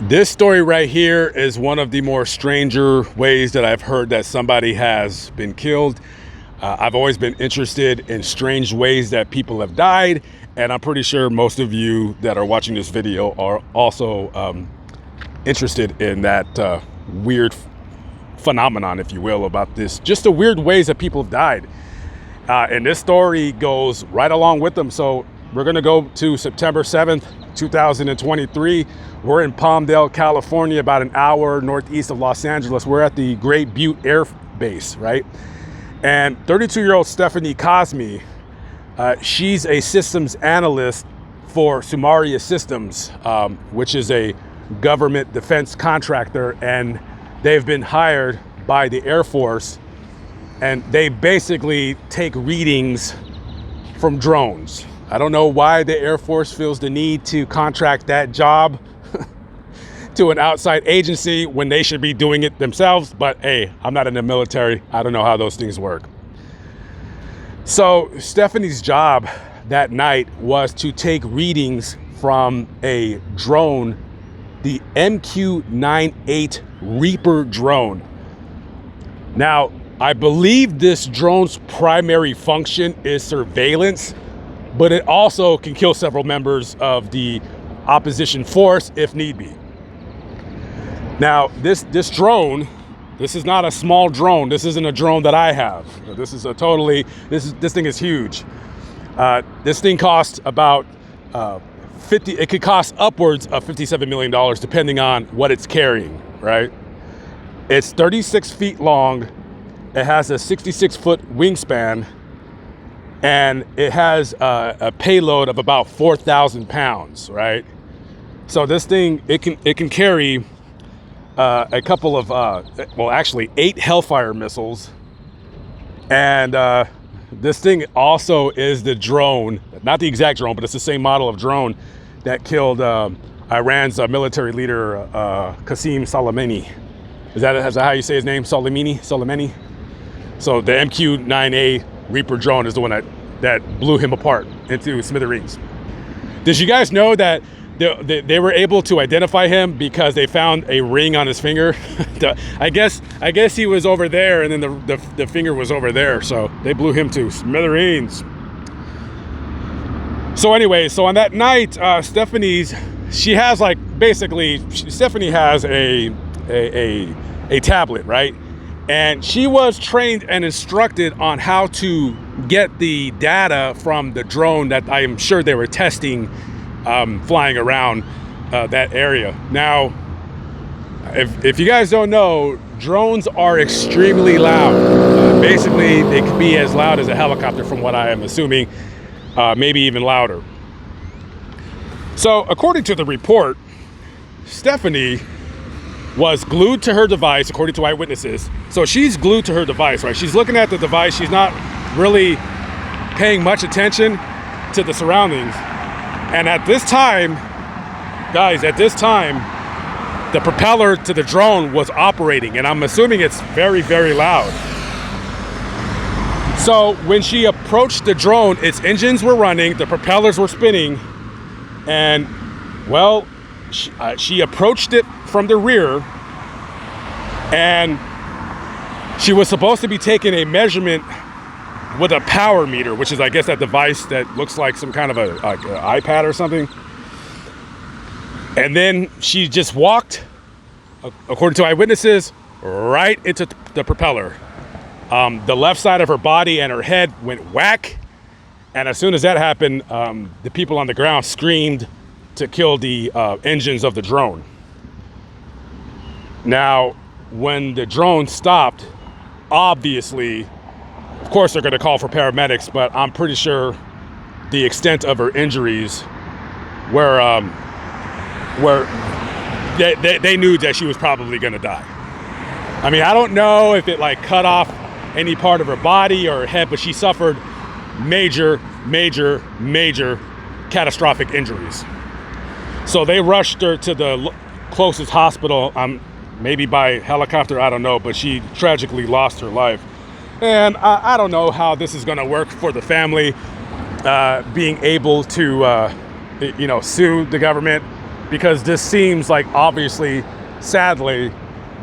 This story right here is one of the more stranger ways that I've heard that somebody has been killed. I've always been interested in strange ways that people have died, and I'm pretty sure most of you that are watching this video are also interested in that weird phenomenon, if you will, about this, just the weird ways that people have died. And this story goes right along with them. So we're gonna go to September 7th, 2023. We're in Palmdale, California, about an hour northeast of Los Angeles. We're at the Great Butte Air Base, right? And 32-year-old Stephanie Cosme, she's a systems analyst for Sumaria Systems, which is a government defense contractor, and they've been hired by the Air Force, and they basically take readings from drones. I don't know why the Air Force feels the need to contract that job to an outside agency when they should be doing it themselves, but hey, I'm not in the military. I don't know how those things work. So Stephanie's job that night was to take readings from a drone, the MQ-98 Reaper drone. Now, I believe this drone's primary function is surveillance, but it also can kill several members of the opposition force if need be. Now, this drone, this is not a small drone. This isn't a drone that I have. This is this thing is huge. This thing costs about it could cost upwards of $57 million depending on what it's carrying, right? It's 36 feet long. It has a 66-foot wingspan, and it has a payload of about 4,000 pounds, right? So this thing, it can carry a couple of, well, actually 8 Hellfire missiles. And this thing also is the drone, not the exact drone, but it's the same model of drone that killed Iran's military leader, Qasem Soleimani. Is that how you say his name? Soleimani? So the MQ-9A Reaper drone is the one that blew him apart into smithereens. Did you guys know that they were able to identify him because they found a ring on his finger? I guess he was over there, and then the finger was over there, so they blew him to smithereens. So anyway, so on that night, Stephanie has a tablet, right? And she was trained and instructed on how to get the data from the drone that I am sure they were testing flying around that area. Now, if you guys don't know, drones are extremely loud. Basically, they can be as loud as a helicopter from what I am assuming, maybe even louder. So according to the report, Stephanie was glued to her device, according to eyewitnesses. So she's glued to her device, right? She's looking at the device. She's not really paying much attention to the surroundings. And at this time, guys, the propeller to the drone was operating, and I'm assuming it's very, very loud. So when she approached the drone, its engines were running, the propellers were spinning, and well, she approached it from the rear, and she was supposed to be taking a measurement with a power meter, which is, I guess, that device that looks like some kind of an iPad or something. And then she just walked, according to eyewitnesses, right into the propeller. The left side of her body and her head went whack, and as soon as that happened, the people on the ground screamed to kill the engines of the drone. Now, when the drone stopped, obviously, of course they're going to call for paramedics, but I'm pretty sure the extent of her injuries were they knew that she was probably going to die. I mean, I don't know if it like cut off any part of her body or her head, but she suffered major catastrophic injuries. So they rushed her to the closest hospital, maybe by helicopter, I don't know, but she tragically lost her life. And I don't know how this is going to work for the family, being able to, sue the government. because this seems like, obviously, sadly,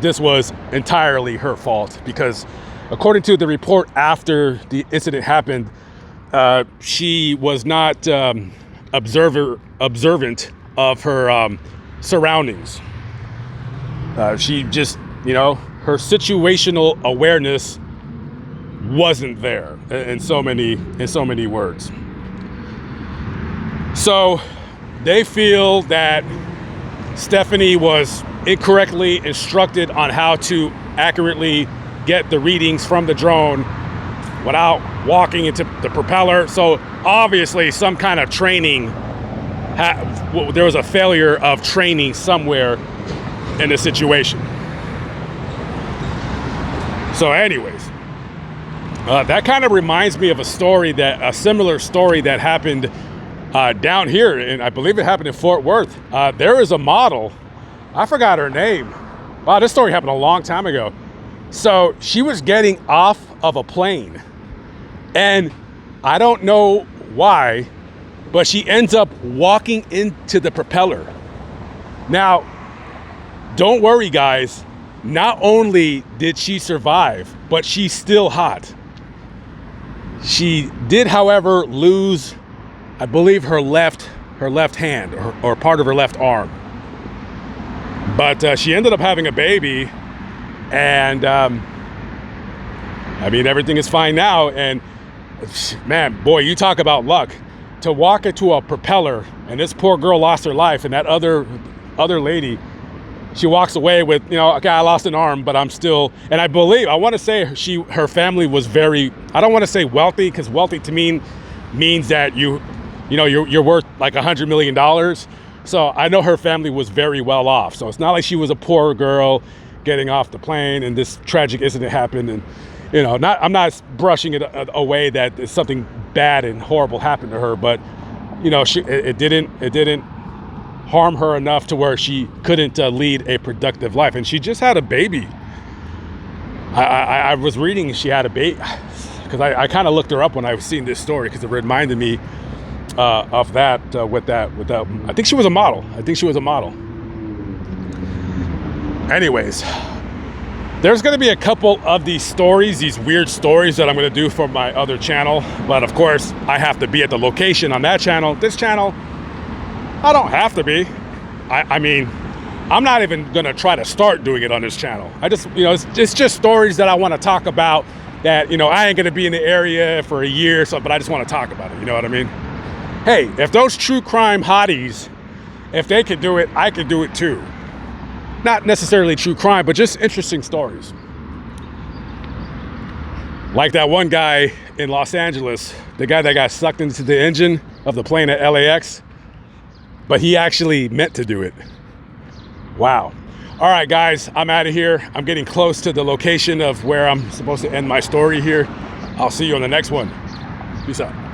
this was entirely her fault, because according to the report after the incident happened, she was not observant of her surroundings. She just, her situational awareness wasn't there, in so many words. So they feel that Stephanie was incorrectly instructed on how to accurately get the readings from the drone without walking into the propeller. So obviously some kind of training, there was a failure of training somewhere in the situation. So anyways, that kind of reminds me of a similar story that happened down here, and I believe it happened in Fort Worth. There is a model, I forgot her name. Wow, this story happened a long time ago. So she was getting off of a plane, and I don't know why, but she ends up walking into the propeller. Now, don't worry, guys. Not only did she survive, but she's still hot. She did, however, lose, I believe, her left hand or part of her left arm. But she ended up having a baby, and I mean, everything is fine now. And man, boy, you talk about luck. To walk into a propeller, and this poor girl lost her life, and that other lady, she walks away with, okay, I lost an arm, but I'm still, and I want to say her family was very, I don't want to say wealthy, because wealthy to me means that you're worth like $100 million. So I know her family was very well off. So it's not like she was a poor girl getting off the plane and this tragic incident happened. And, I'm not brushing it away that something bad and horrible happened to her, but, it didn't harm her enough to where she couldn't lead a productive life. And she just had a baby. I was reading she had a baby, because I kind of looked her up when I was seeing this story, because it reminded me of that, with that. I think she was a model. Anyways, there's going to be a couple of these weird stories that I'm going to do for my other channel. But of course, I have to be at the location on that channel. This channel, I don't have to be. I mean, I'm not even going to try to start doing it on this channel. I just, it's just stories that I want to talk about that, I ain't going to be in the area for a year, but I just want to talk about it. You know what I mean? Hey, if those true crime hotties, if they could do it, I could do it too. Not necessarily true crime, but just interesting stories. Like that one guy in Los Angeles, the guy that got sucked into the engine of the plane at LAX, but he actually meant to do it. Wow. All right, guys, I'm out of here. I'm getting close to the location of where I'm supposed to end my story here. I'll see you on the next one. Peace out.